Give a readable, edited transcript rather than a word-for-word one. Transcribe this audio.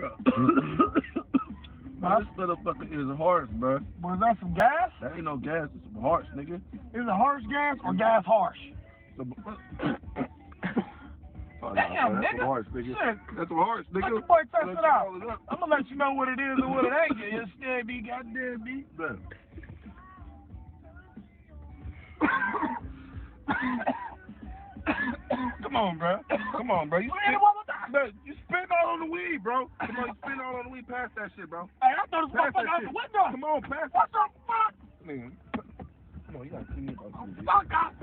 bro. Huh? This motherfucker is harsh, bro. Was that some gas? That ain't no gas. It's some harsh, nigga. Is it harsh gas or gas harsh? Oh, Damn, that's nigga. some harsh, nigga. Shit. That's some harsh, nigga. Let the boy test Let it you out. roll it up. I'm gonna let you know what it is and what it ain't. You still be goddamn be. Man. Come on, bro. Come on, bro. You spitting all on the weed, bro. Come on, you spitting all on the weed. Pass that shit, bro. Hey, I threw this Pass that motherfucker out shit. the window. Come on, pass What that. the fuck? Man, come on, you gotta see me about this. Fuck out.